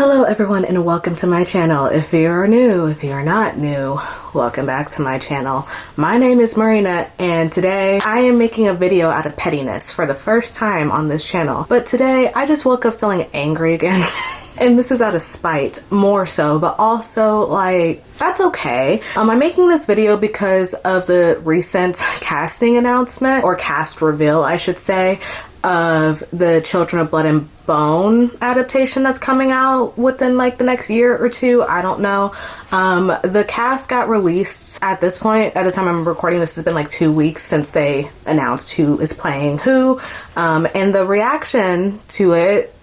Hello everyone and welcome to my channel. If you are new, if you are not new, welcome back to my channel. My name is Marina and today I am making a video out of pettiness for the first time on this channel. But today I just woke up feeling angry again. And this is out of spite, more so, but also like, that's okay. I'm making this video because of the recent casting announcement, or cast reveal I should say, of the Children of Blood and Bone adaptation that's coming out within like the next year or two. I don't know. The cast got released at this point. At the time I'm recording this, has been like 2 weeks since they announced who is playing who. And the reaction to it,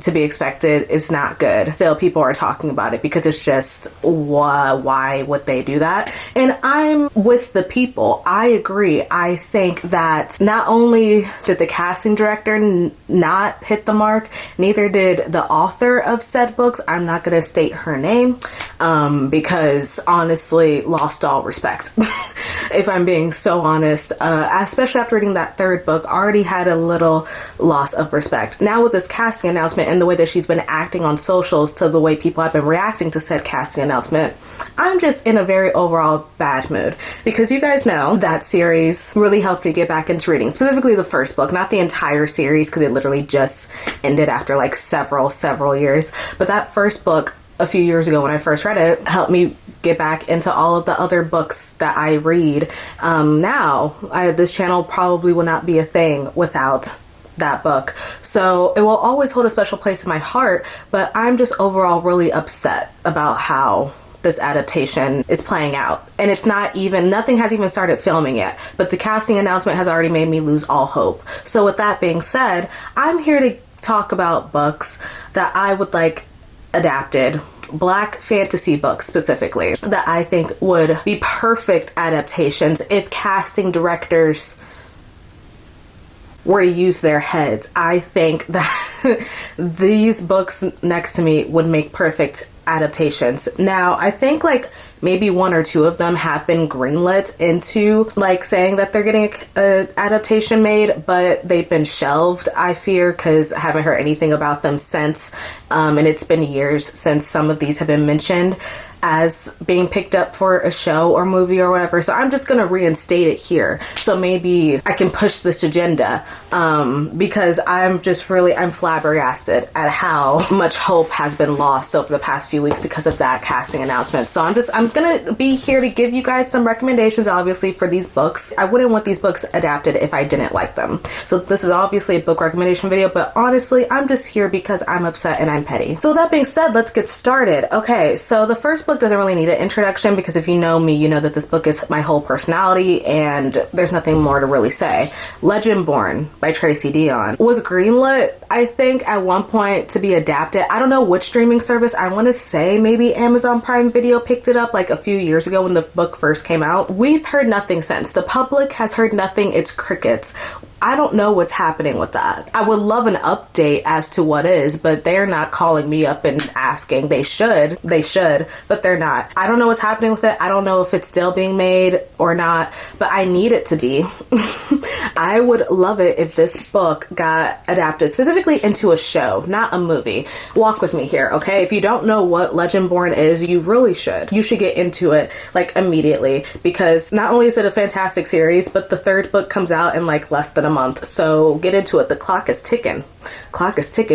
to be expected, is not good. Still, people are talking about it because it's just, why would they do that? And I'm with the people. I agree. I think that not only did the casting director not hit the mark, neither did the author of said books. I'm not going to state her name because honestly, lost all respect. If I'm being so honest, especially after reading that third book, already had a little loss of respect. Now with this casting announcement and the way that she's been acting on socials to the way people have been reacting to said casting announcement, I'm just in a very overall bad mood, because you guys know that series really helped me get back into reading, specifically the first book, not the entire series because it literally just ended after like several years, but that first book a few years ago when I first read it helped me get back into all of the other books that I read. This channel probably will not be a thing without that book, so it will always hold a special place in my heart, but I'm just overall really upset about how this adaptation is playing out. And it's not even, nothing has even started filming yet, but the casting announcement has already made me lose all hope. So with that being said, I'm here to talk about books that I would like adapted, Black fantasy books specifically, that I think would be perfect adaptations if casting directors were to use their heads. I think that these books next to me would make perfect adaptations. Now, I think like maybe one or two of them have been greenlit into like saying that they're getting an adaptation made, but they've been shelved, I fear, because I haven't heard anything about them since. And it's been years since some of these have been mentioned as being picked up for a show or movie or whatever. So I'm just gonna reinstate it here, so maybe I can push this agenda, because I'm flabbergasted at how much hope has been lost over the past few weeks because of that casting announcement. So I'm gonna be here to give you guys some recommendations, obviously, for these books. I wouldn't want these books adapted if I didn't like them. So this is obviously a book recommendation video, but honestly, I'm just here because I'm upset and I'm petty. So with that being said, let's get started. Okay, so the first book doesn't really need an introduction, because if you know me, you know that this book is my whole personality and there's nothing more to really say. Legendborn by Tracy Deonn was greenlit, I think, at one point to be adapted. I don't know which streaming service. I want to say maybe Amazon Prime Video picked it up like a few years ago when the book first came out. We've heard nothing since. The public has heard nothing. It's crickets. I don't know what's happening with that. I would love an update as to what is, but they're not calling me up and asking. They should, but they're not. I don't know what's happening with it. I don't know if it's still being made or not, but I need it to be. I would love it if this book got adapted specifically into a show, not a movie. Walk with me here, okay? If you don't know what Legendborn is, you really should. You should get into it like immediately, because not only is it a fantastic series, but the third book comes out in like less than a month. So get into it. The clock is ticking.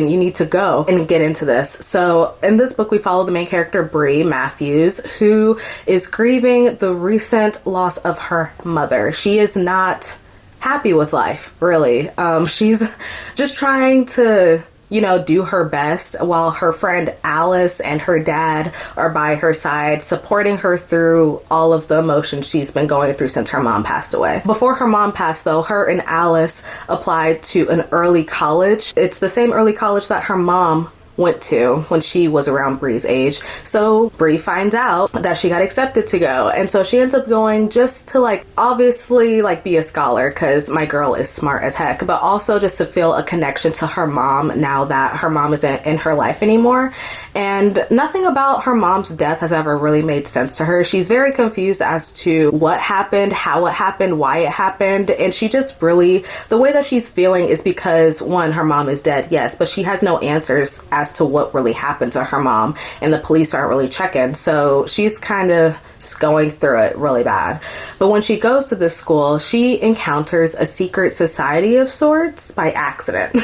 You need to go and get into this. So in this book, we follow the main character, Bree Matthews, who is grieving the recent loss of her mother. She is not happy with life, really. She's just trying to, you know, do her best while her friend Alice and her dad are by her side, supporting her through all of the emotions she's been going through since her mom passed away. Before her mom passed, though, her and Alice applied to an early college. It's the same early college that her mom went to when she was around Bree's age. So Bree finds out that she got accepted to go, and so she ends up going just to like obviously like be a scholar, because my girl is smart as heck, but also just to feel a connection to her mom now that her mom isn't in her life anymore. and nothing about her mom's death has ever really made sense to her. She's very confused as to what happened, how it happened, why it happened, and she just really, the way that she's feeling is because, one, her mom is dead, yes, but she has no answers as to what really happened to her mom, and the police aren't really checking, so she's kind of just going through it really bad. But when she goes to this school, she encounters a secret society of sorts by accident.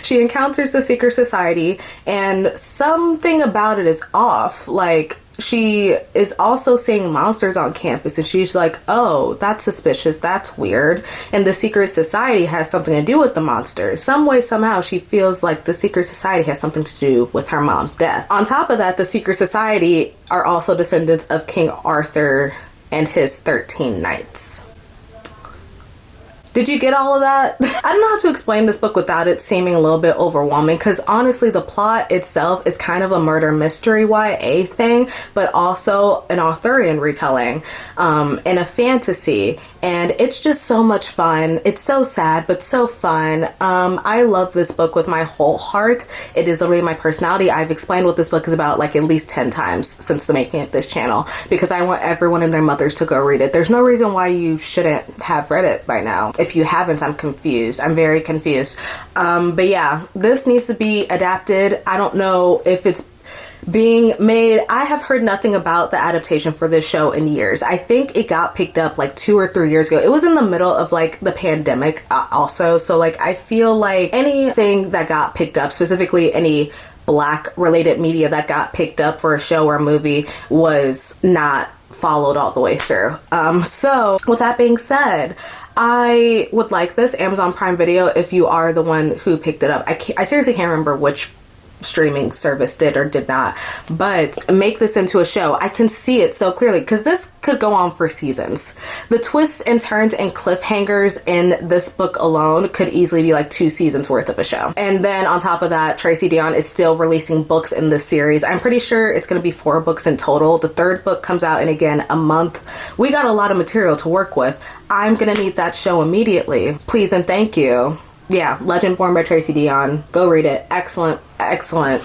She encounters the secret society, and something about it is off. Like, she is also seeing monsters on campus, and she's like, oh, that's suspicious, that's weird, and the secret society has something to do with the monsters. Some way, somehow, she feels like the secret society has something to do with her mom's death. On top of that, the secret society are also descendants of King Arthur and his 13 knights. Did you get all of that? I don't know how to explain this book without it seeming a little bit overwhelming, because honestly the plot itself is kind of a murder mystery YA thing, but also an Arthurian retelling and a fantasy, and it's just so much fun. It's so sad but so fun. I love this book with my whole heart. It is literally my personality. I've explained what this book is about like at least 10 times since the making of this channel, because I want everyone and their mothers to go read it. There's no reason why you shouldn't have read it by now. If you haven't, I'm confused. I'm very confused. But yeah, this needs to be adapted. I don't know if it's being made. I have heard nothing about the adaptation for this show in years. I think it got picked up like 2 or 3 years ago. It was in the middle of like the pandemic also. So like I feel like anything that got picked up, specifically any Black related media that got picked up for a show or a movie, was not followed all the way through. So with that being said, I would like this Amazon Prime Video if you are the one who picked it up. I seriously can't remember which streaming service did or did not, but make this into a show. I can see it so clearly because this could go on for seasons. The twists and turns and cliffhangers in this book alone could easily be like 2 seasons worth of a show. And then on top of that, Tracy Deonn is still releasing books in this series. I'm pretty sure it's going to be 4 books in total. The 3rd book comes out in, again, a month. We got a lot of material to work with. I'm going to need that show immediately. Please and thank you. Yeah, Legend Born by Tracy Deonn. Go read it. Excellent, excellent.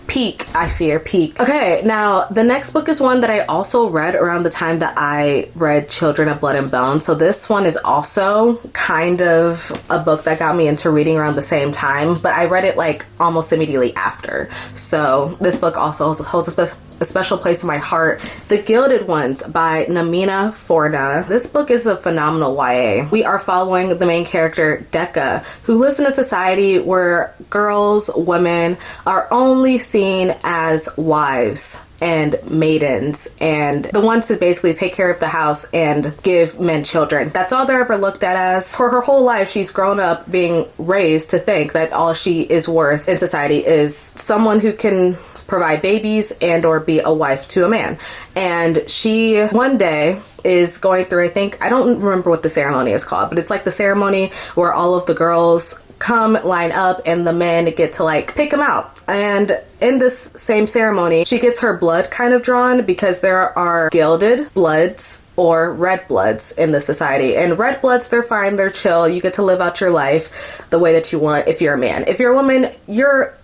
Peak, I fear, peak. Okay, now the next book is one that I also read around the time that I read Children of Blood and Bone. So this one is also kind of a book that got me into reading around the same time, but I read it like almost immediately after. So this book also holds a special place in my heart. The Gilded Ones by Namina Forna. This book is a phenomenal YA. We are following the main character, Decca, who lives in a society where girls, women, are only seen as wives and maidens and the ones to basically take care of the house and give men children. That's all they're ever looked at as. For her whole life, she's grown up being raised to think that all she is worth in society is someone who can provide babies and or be a wife to a man. And she one day is going through, I don't remember what the ceremony is called, but it's like the ceremony where all of the girls come, line up, and the men get to like pick them out. And in this same ceremony, she gets her blood kind of drawn because there are gilded bloods or red bloods in the society. And red bloods, they're fine, they're chill. You get to live out your life the way that you want if you're a man. If you're a woman, you're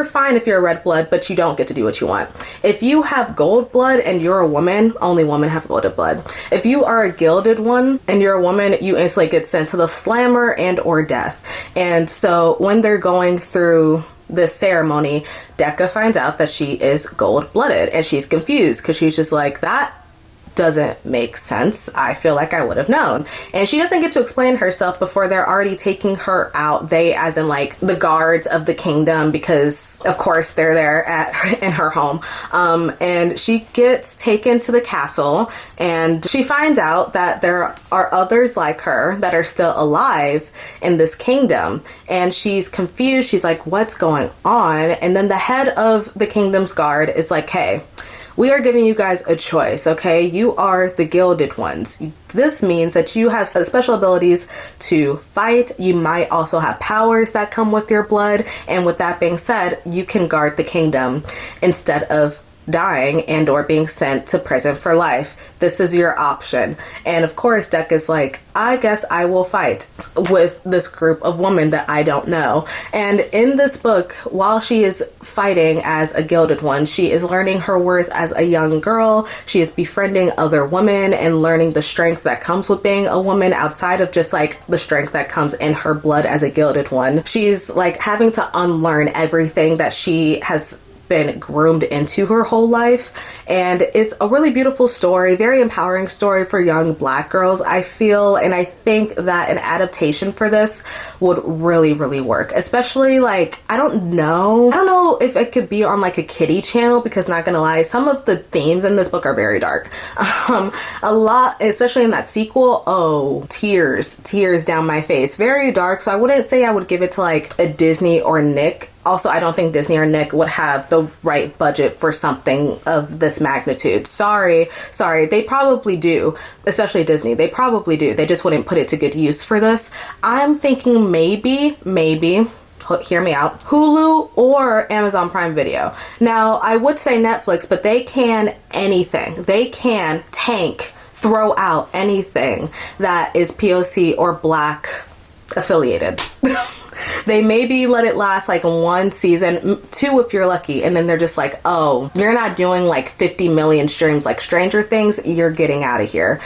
fine if you're a red blood, but you don't get to do what you want. If you have gold blood and you're a woman, only women have gold blood. If you are a gilded one and you're a woman, you instantly get sent to the slammer and or death. And so when they're going through this ceremony, Decca finds out that she is gold-blooded, and she's confused because she's just like, that doesn't make sense. I feel like I would have known. And she doesn't get to explain herself before they're already taking her out. They, as in like the guards of the kingdom, because of course they're there in her home. And she gets taken to the castle, and she finds out that there are others like her that are still alive in this kingdom. And she's confused. She's like, what's going on? And then the head of the kingdom's guard is like, hey, we are giving you guys a choice, okay? You are the Gilded Ones. This means that you have special abilities to fight. You might also have powers that come with your blood. And with that being said, you can guard the kingdom instead of dying and or being sent to prison for life. This is your option. And of course, Deck is like, I guess I will fight with this group of women that I don't know. And in this book, while she is fighting as a Gilded One, she is learning her worth as a young girl. She is befriending other women and learning the strength that comes with being a woman outside of just like the strength that comes in her blood as a Gilded One. She's like having to unlearn everything that she has been groomed into her whole life, and it's a really beautiful story, very empowering story for young Black girls, I feel. And I think that an adaptation for this would really work, especially like I don't know if it could be on like a kiddie channel, because not gonna lie, some of the themes in this book are very dark. A lot, especially in that sequel, oh, tears down my face, very dark. So I wouldn't say I would give it to like a Disney or Nick. Also, I don't think Disney or Nick would have the right budget for something of this magnitude. Sorry. They probably do, especially Disney. They probably do. They just wouldn't put it to good use for this. I'm thinking maybe, hear me out, Hulu or Amazon Prime Video. Now, I would say Netflix, but they can anything. They can throw out anything that is POC or Black affiliated. They maybe let it last like one season, two if you're lucky, and then they're just like, oh, you're not doing like 50 million streams like Stranger Things, you're getting out of here.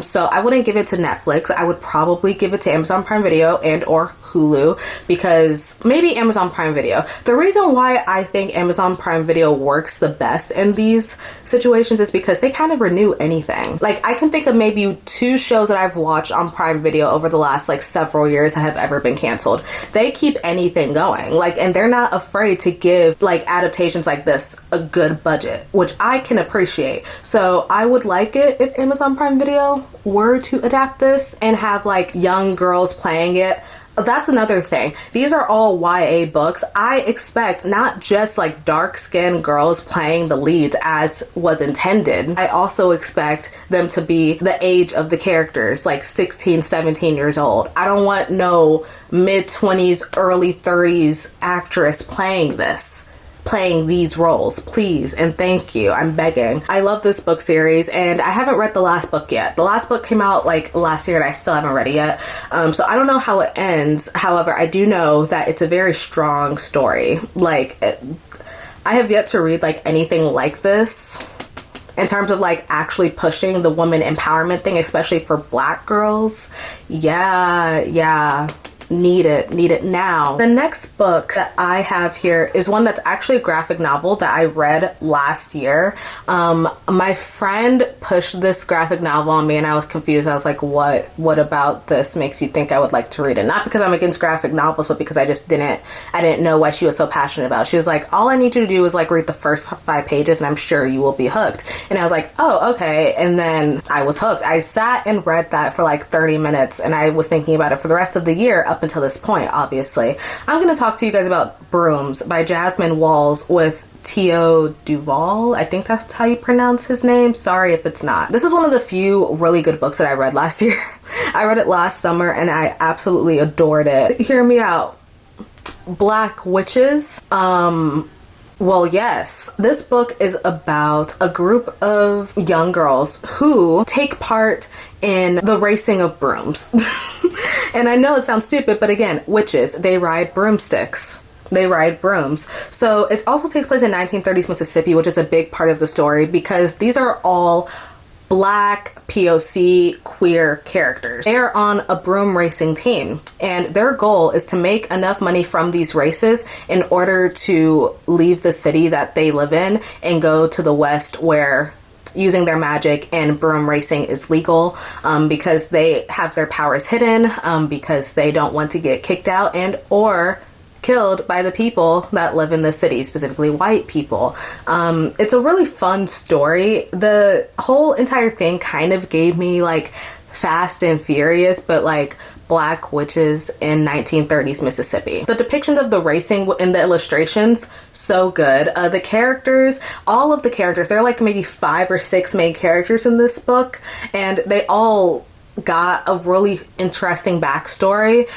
So I wouldn't give it to Netflix. I would probably give it to Amazon Prime Video and or Hulu, because maybe Amazon Prime Video. The reason why I think Amazon Prime Video works the best in these situations is because they kind of renew anything. Like I can think of maybe 2 shows that I've watched on Prime Video over the last like several years that have ever been canceled. They keep anything going, like, and they're not afraid to give like adaptations like this a good budget, which I can appreciate. So I would like it if Amazon Prime Video were to adapt this and have like young girls playing it. That's another thing. These are all YA books. I expect not just like dark-skinned girls playing the leads as was intended. I also expect them to be the age of the characters, like 16, 17 years old. I don't want no mid-20s, early 30s actress playing these roles, please and thank you. I'm begging. I love this book series, and I haven't read the last book yet. The last book came out like last year and I still haven't read it yet. So I don't know how it ends. However, I do know that it's a very strong story. Like I have yet to read like anything like this in terms of like actually pushing the woman empowerment thing, especially for Black girls. Yeah. Need it now. The next book that I have here is one that's actually a graphic novel that I read last year. My friend pushed this graphic novel on me and I was confused. I was like, what about this makes you think I would like to read it? Not because I'm against graphic novels, but because I didn't know what she was so passionate about. She was like, all I need you to do is like read the first 5 pages and I'm sure you will be hooked. And I was like, oh, okay. And then I was hooked. I sat and read that for like 30 minutes and I was thinking about it for the rest of the year up until this point, obviously. I'm going to talk to you guys about Brooms by Jasmine Walls with T.O. Duval. I think that's how you pronounce his name. Sorry if it's not. This is one of the few really good books that I read last year. I read it last summer and I absolutely adored it. Hear me out. Black witches. Well, yes, this book is about a group of young girls who take part in the racing of brooms. And I know it sounds stupid, but again, witches, they ride broomsticks. They ride brooms. So it also takes place in 1930s Mississippi, which is a big part of the story because these are all Black POC queer characters. They are on a broom racing team and their goal is to make enough money from these races in order to leave the city that they live in and go to the West where using their magic and broom racing is legal, because they have their powers hidden, because they don't want to get kicked out and or killed by the people that live in the city, specifically white people. It's a really fun story. The whole entire thing kind of gave me like Fast and Furious, but like Black witches in 1930s Mississippi. The depictions of the racing in the illustrations, so good. The characters, all of the characters, there are like maybe 5 or 6 main characters in this book, and they all got a really interesting backstory.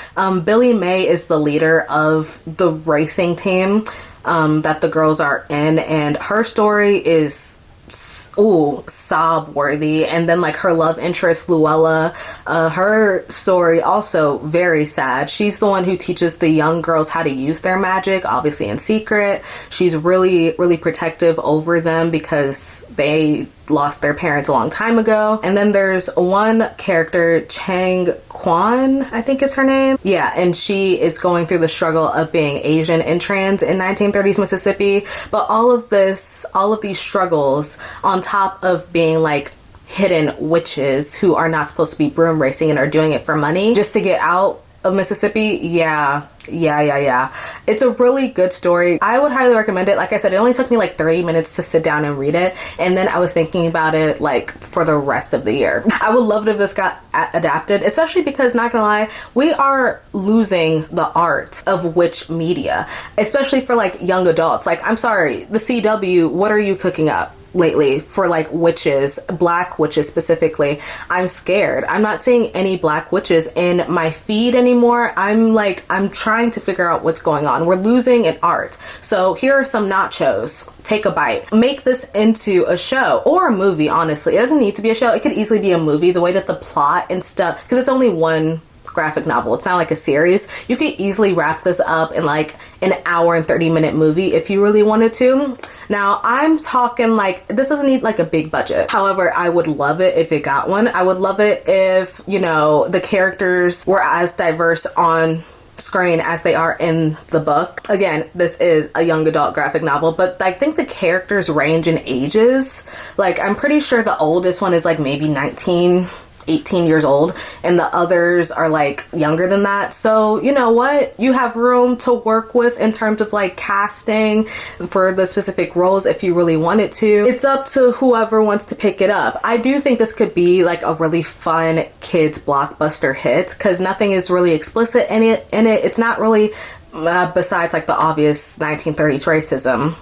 Billy May is the leader of the racing team. that the girls are in, and her story is sob worthy. And then like her love interest Luella, her story also very sad. She's the one who teaches the young girls how to use their magic, obviously in secret. She's really protective over them because they lost their parents a long time ago. And then there's one character, Chang Kwan, I think is her name. Yeah, and she is going through the struggle of being Asian and trans in 1930s Mississippi. But all of these struggles on top of being like hidden witches who are not supposed to be broom racing and are doing it for money just to get out of Mississippi. Yeah. It's a really good story. I would highly recommend it. Like I said, it only took me like 30 minutes to sit down and read it, and then I was thinking about it like for the rest of the year. I would love it if this got adapted, especially because, not gonna lie, we are losing the art of witch media, especially for like young adults. Like, I'm sorry, the CW, what are you cooking up lately for like witches, black witches specifically? I'm scared. I'm not seeing any black witches in my feed anymore. I'm trying to figure out what's going on. We're losing an art. So here are some nachos. Take a bite. Make this into a show or a movie, honestly. It doesn't need to be a show. It could easily be a movie. The way that the plot and stuff, because it's only one graphic novel, it's not like a series. You could easily wrap this up in like an hour and 30-minute movie if you really wanted to. Now, I'm talking like, this doesn't need like a big budget. However, I would love it if it got one. I would love it if, you know, the characters were as diverse on screen as they are in the book. Again, this is a young adult graphic novel, but I think the characters range in ages. Like, I'm pretty sure the oldest one is like maybe 18 years old, and the others are like younger than that. So you know what, you have room to work with in terms of like casting for the specific roles if you really wanted to. It's up to whoever wants to pick it up. I do think this could be like a really fun kids blockbuster hit because nothing is really explicit in it. It's not really besides like the obvious 1930s racism.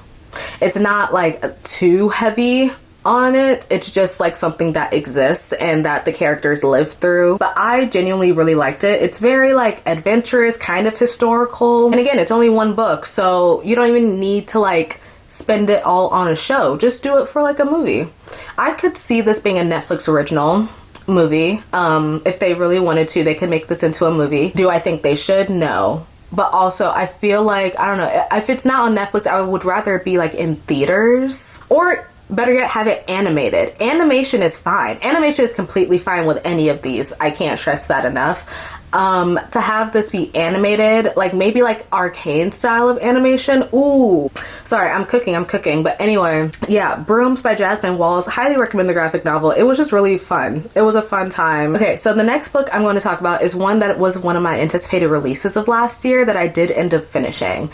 It's not like too heavy on it. It's just like something that exists and that the characters live through. But I genuinely really liked it. It's very like adventurous, kind of historical. And again, it's only one book, so you don't even need to like spend it all on a show. Just do it for like a movie. I could see this being a Netflix original movie. If they really wanted to, they could make this into a movie. Do I think they should? No. But also, I feel like, I don't know, if it's not on Netflix, I would rather it be like in theaters, or better yet, have it animated. Animation is fine. Animation is completely fine with any of these. I can't stress that enough. To have this be animated, like maybe like arcane style of animation. Ooh, sorry, I'm cooking. But anyway, yeah, Brooms by Jasmine Walls. Highly recommend the graphic novel. It was just really fun. It was a fun time. Okay, so the next book I'm going to talk about is one that was one of my anticipated releases of last year that I did end up finishing.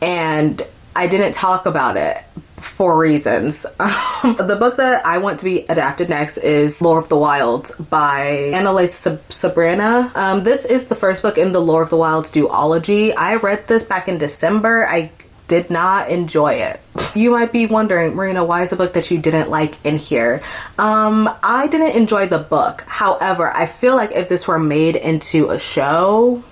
And I didn't talk about it for reasons. The book that I want to be adapted next is Lore of the Wilds by Annalise Sabrina. This is the first book in the Lore of the Wilds duology. I read this back in December. I did not enjoy it. You might be wondering, Marina, why is a book that you didn't like in here? I didn't enjoy the book. However, I feel like if this were made into a show,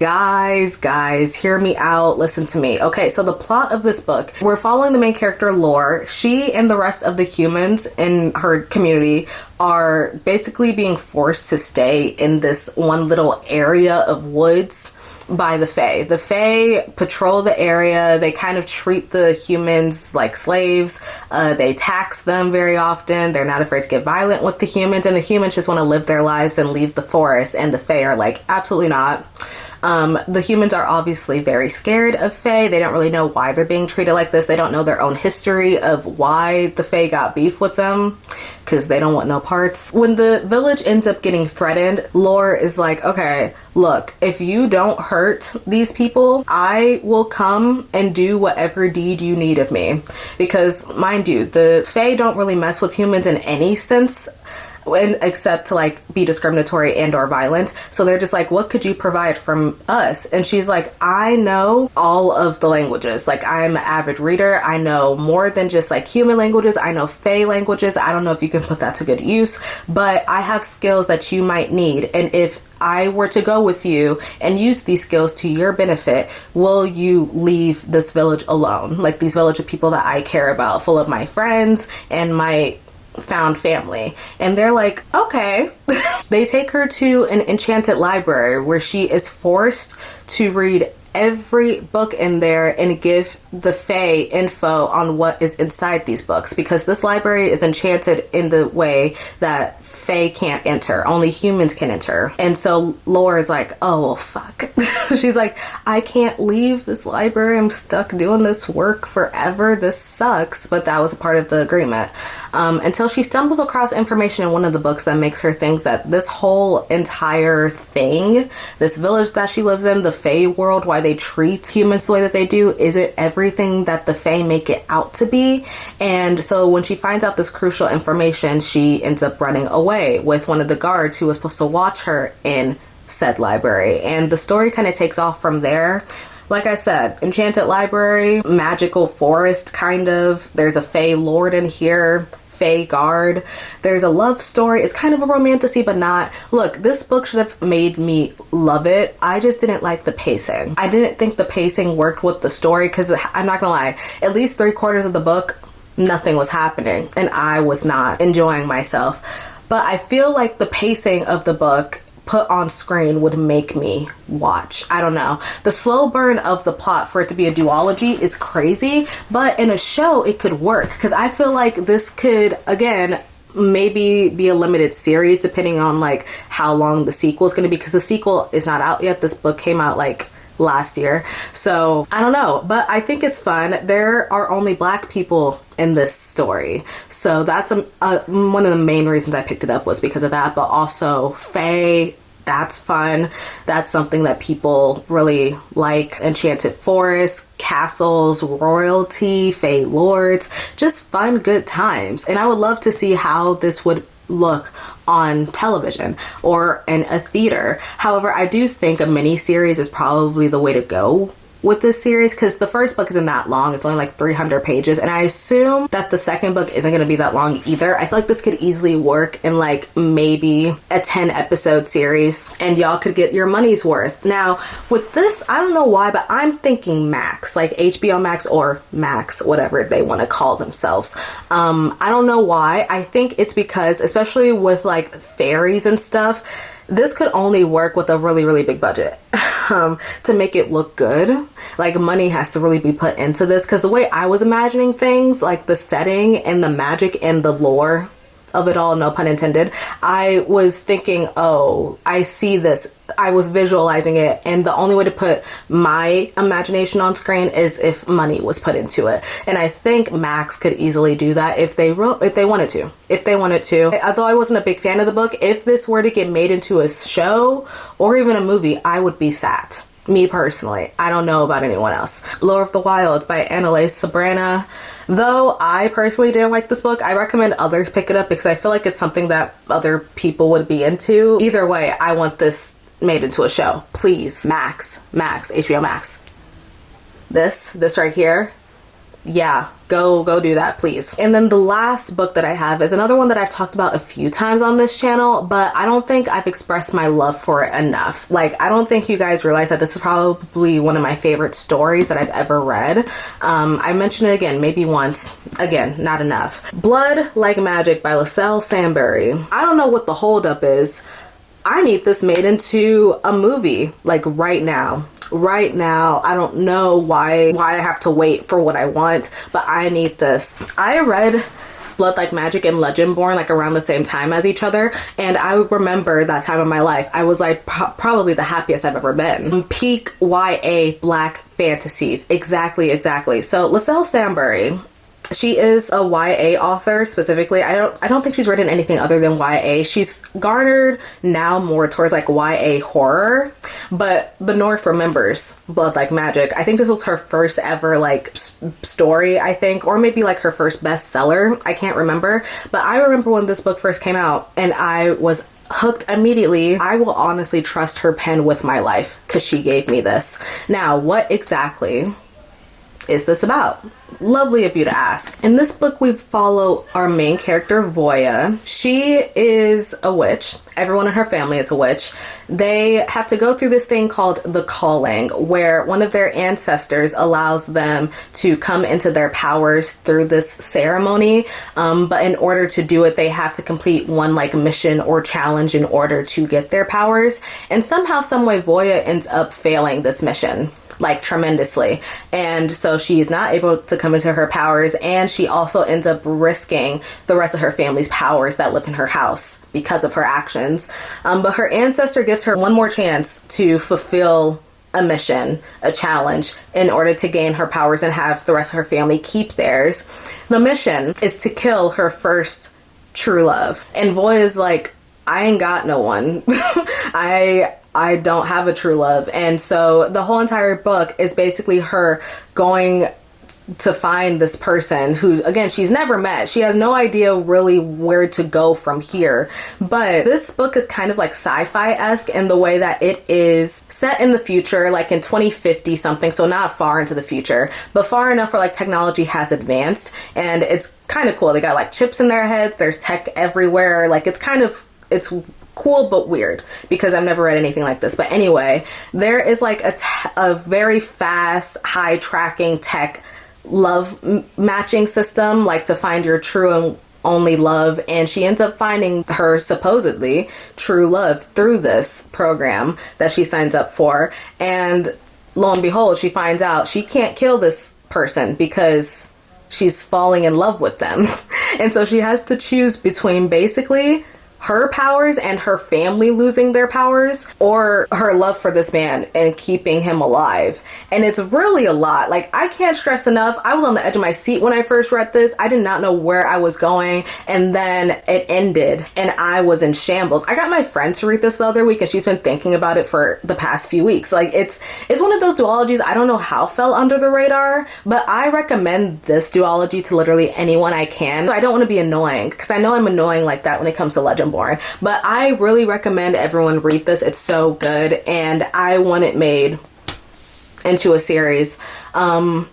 Guys, hear me out, listen to me. Okay, so the plot of this book, we're following the main character, Lore. She and the rest of the humans in her community are basically being forced to stay in this one little area of woods by the Fae. The Fae patrol the area. They kind of treat the humans like slaves. They tax them very often. They're not afraid to get violent with the humans, and the humans just want to live their lives and leave the forest, and the Fae are like, absolutely not. The humans are obviously very scared of Fae. They don't really know why they're being treated like this. They don't know their own history of why the Fae got beef with them, because they don't want no parts. When the village ends up getting threatened, Lore is like, okay, look, if you don't hurt these people, I will come and do whatever deed you need of me. Because, mind you, the Fae don't really mess with humans in any sense. and except to like be discriminatory and or violent. So they're just like, what could you provide from us? And she's like, I know all of the languages. Like, I'm an avid reader. I know more than just like human languages. I know Fae languages. I don't know if you can put that to good use, but I have skills that you might need. And if I were to go with you and use these skills to your benefit, will you leave this village alone? Like, these village of people that I care about, full of my friends and my found family. And they're like, okay. They take her to an enchanted library where she is forced to read every book in there and give the Fae info on what is inside these books, because this library is enchanted in the way that Fae can't enter, only humans can enter. And so Laura is like, oh well, fuck. She's like, I can't leave this library, I'm stuck doing this work forever, this sucks. But that was a part of the agreement, until she stumbles across information in one of the books that makes her think that this whole entire thing, this village that she lives in, the Fae world, why they treat humans the way that they do, isn't everything that the Fae make it out to be. And so when she finds out this crucial information, she ends up running away with one of the guards who was supposed to watch her in said library. And the story kind of takes off from there. Like I said, enchanted library, magical forest, kind of. There's a Fae lord in here, Fae guard. There's a love story. It's kind of a romantasy, but not. Look, this book should have made me love it. I just didn't like the pacing. I didn't think the pacing worked with the story, because I'm not gonna lie, at least 3/4 of the book, nothing was happening and I was not enjoying myself. But I feel like the pacing of the book put on screen would make me watch. I don't know. The slow burn of the plot for it to be a duology is crazy, but in a show it could work, because I feel like this could, again, maybe be a limited series depending on like how long the sequel is going to be, because the sequel is not out yet. This book came out like last year, so I don't know, but I think it's fun. There are only Black people in this story, so that's one of the main reasons I picked it up, was because of that. But also Fae, that's fun. That's something that people really like. Enchanted forests, castles, royalty, Fae lords, just fun, good times. And I would love to see how this would look on television or in a theater. However, I do think a mini series is probably the way to go with this series, because the first book isn't that long. It's only like 300 pages, and I assume that the second book isn't going to be that long either. I feel like this could easily work in like maybe a 10 episode series, and y'all could get your money's worth. Now with this, I don't know why, but I'm thinking Max, like HBO Max or Max, whatever they want to call themselves. I don't know why. I think it's because, especially with like fairies and stuff, this could only work with a really, really big budget to make it look good. Like, money has to really be put into this, because the way I was imagining things, like the setting and the magic and the lore of it all, no pun intended, I was thinking, oh, I see this. I was visualizing it, and the only way to put my imagination on screen is if money was put into it. And I think Max could easily do that if they wanted to. Although I wasn't a big fan of the book, if this were to get made into a show or even a movie, I would be sat. Me personally. I don't know about anyone else. Lore of the Wild by Annalise Sabrina. Though I personally didn't like this book, I recommend others pick it up, because I feel like it's something that other people would be into. Either way, I want this made into a show. Please. Max, HBO Max. This right here. Yeah, go do that, please. And then the last book that I have is another one that I've talked about a few times on this channel, but I don't think I've expressed my love for it enough. Like, I don't think you guys realize that this is probably one of my favorite stories that I've ever read. I mentioned it again, maybe once. Again, not enough. Blood Like Magic by LaSalle Sandbury. I don't know what the holdup is. I need this made into a movie, like right now. I don't know why I have to wait for what I want, but I need this. I read Blood Like Magic and Legendborn like around the same time as each other, and I remember that time of my life. I was like probably the happiest I've ever been. Peak YA Black fantasies. Exactly. So LaSalle Sandbury, She is a YA author specifically. I don't think she's written anything other than YA. She's garnered now more towards like YA horror, but the North remembers Blood Like Magic. I think this was her first ever like story, I think, or maybe like her first bestseller. I can't remember, but I remember when this book first came out and I was hooked immediately. I will honestly trust her pen with my life because she gave me this. Now, what exactly is this about? Lovely of you to ask. In this book, we follow our main character, Voya. She is a witch. Everyone in her family is a witch. They have to go through this thing called the calling, where one of their ancestors allows them to come into their powers through this ceremony. But in order to do it, they have to complete one like mission or challenge in order to get their powers. And somehow, some way, Voya ends up failing this mission, like tremendously. And so she's not able to come into her powers, and she also ends up risking the rest of her family's powers that live in her house because of her actions. But her ancestor gives her one more chance to fulfill a mission, a challenge, in order to gain her powers and have the rest of her family keep theirs. The mission is to kill her first true love. And Voy is like, I ain't got no one. I don't have a true love. And so the whole entire book is basically her going to find this person who, again, she's never met. She has no idea really where to go from here. But this book is kind of like sci-fi-esque in the way that it is set in the future, like in 2050 something. So not far into the future, but far enough where like technology has advanced, and it's kind of cool. They got like chips in their heads. There's tech everywhere. Like it's cool but weird because I've never read anything like this. But anyway, there is like a very fast, high tracking tech love matching system, like to find your true and only love. And she ends up finding her supposedly true love through this program that she signs up for. And lo and behold, she finds out she can't kill this person because she's falling in love with them. And so she has to choose between basically her powers and her family losing their powers, or her love for this man and keeping him alive. And it's really a lot. Like, I can't stress enough. I was on the edge of my seat when I first read this. I did not know where I was going. And then it ended and I was in shambles. I got my friend to read this the other week and she's been thinking about it for the past few weeks. Like, it's one of those duologies I don't know how fell under the radar, but I recommend this duology to literally anyone I can. I don't want to be annoying because I know I'm annoying like that when it comes to Legend Born, but I really recommend everyone read this. It's so good, and I want it made into a series, or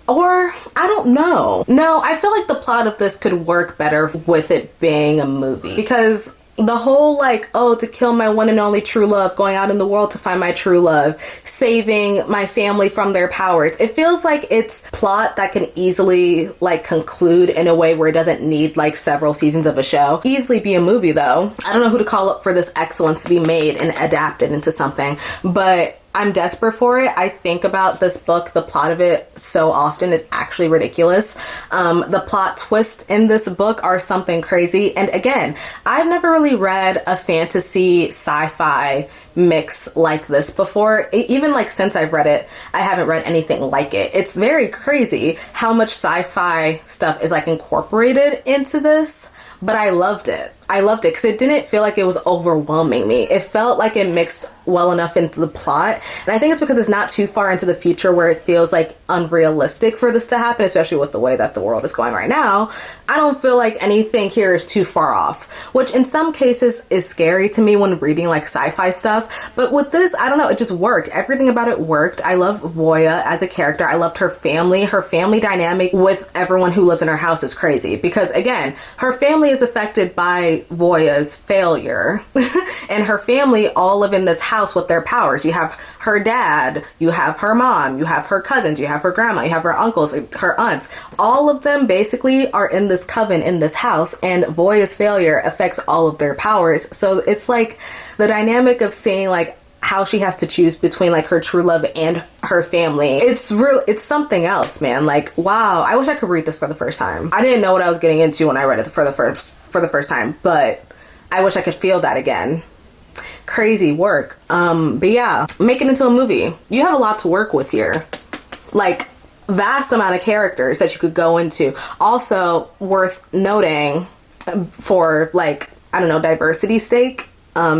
I don't know. No, I feel like the plot of this could work better with it being a movie, because the whole like, oh, to kill my one and only true love, going out in the world to find my true love, saving my family from their powers, it feels like it's plot that can easily like conclude in a way where it doesn't need like several seasons of a show. Easily be a movie though. I don't know who to call up for this excellence to be made and adapted into something, but I'm desperate for it. I think about this book, the plot of it so often is actually ridiculous. The plot twists in this book are something crazy. And again, I've never really read a fantasy sci-fi mix like this before. Even like since I've read it, I haven't read anything like it. It's very crazy how much sci-fi stuff is like incorporated into this, but I loved it. I loved it because it didn't feel like it was overwhelming me. It felt like it mixed well enough into the plot. And I think it's because it's not too far into the future where it feels like unrealistic for this to happen, especially with the way that the world is going right now. I don't feel like anything here is too far off, which in some cases is scary to me when reading like sci-fi stuff. But with this, I don't know, it just worked. Everything about it worked. I love Voya as a character. I loved her family. Her family dynamic with everyone who lives in her house is crazy because, again, her family is affected by Voya's failure and her family all live in this house with their powers. You have her dad, you have her mom, you have her cousins, you have her grandma, you have her uncles, her aunts. All of them basically are in this coven in this house, and Voya's failure affects all of their powers. So it's like the dynamic of seeing like how she has to choose between like her true love and her family. It's something else, man. Like, wow, I wish I could read this for the first time. I didn't know what I was getting into when I read it for the first time, but I wish I could feel that again. Crazy work. But yeah, make it into a movie. You have a lot to work with here. Like, vast amount of characters that you could go into. Also worth noting for, like, I don't know, diversity's sake,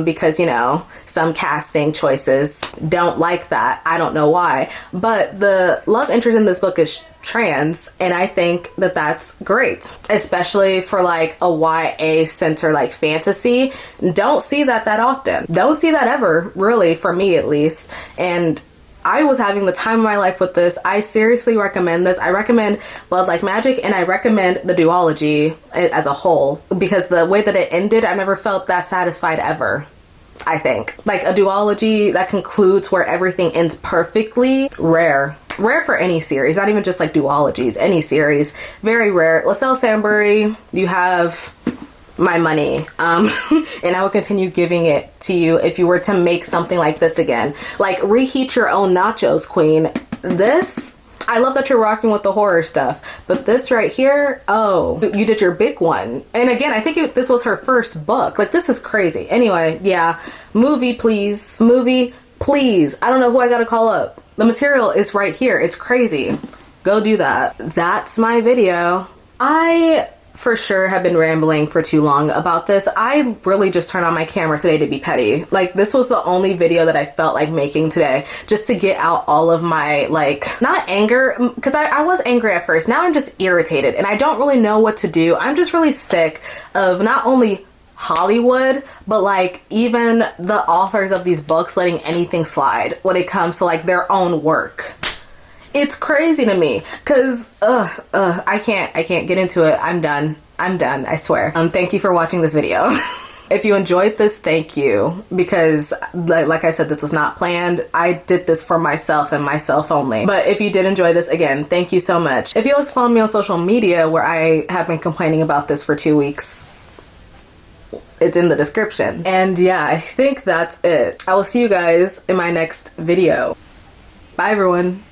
because, you know, some casting choices don't like that. I don't know why. But the love interest in this book is trans, and I think that that's great, especially for like a YA center like fantasy. Don't see that often. Don't see that ever, really, for me at least. And I was having the time of my life with this. I seriously recommend this. I recommend Blood Like Magic, and I recommend the duology as a whole, because the way that it ended, I never felt that satisfied ever. I think like a duology that concludes where everything ends perfectly, rare for any series, not even just like duologies, any series, very rare. LaSalle Sandbury, you have my money, and I will continue giving it to you if you were to make something like this again. Like, reheat your own nachos, queen. This, I love that you're rocking with the horror stuff, but this right here, oh, you did your big one. And again, I think this was her first book. Like, this is crazy. Anyway, yeah, movie please. Movie please. I don't know who I gotta call up. The material is right here. It's crazy. Go do that. That's my video. I for sure have been rambling for too long about this. I really just turned on my camera today to be petty. Like, this was the only video that I felt like making today, just to get out all of my, like, not anger, because I was angry at first. Now I'm just irritated and I don't really know what to do. I'm just really sick of not only Hollywood, but like even the authors of these books letting anything slide when it comes to like their own work. It's crazy to me, because I can't get into it. I'm done, I swear. Thank you for watching this video. If you enjoyed this, thank you, because like I said, this was not planned. I did this for myself and myself only. But if you did enjoy this, again, thank you so much. If you like to follow me on social media, where I have been complaining about this for 2 weeks, it's in the description. And yeah, I think that's it. I will see you guys in my next video. Bye everyone.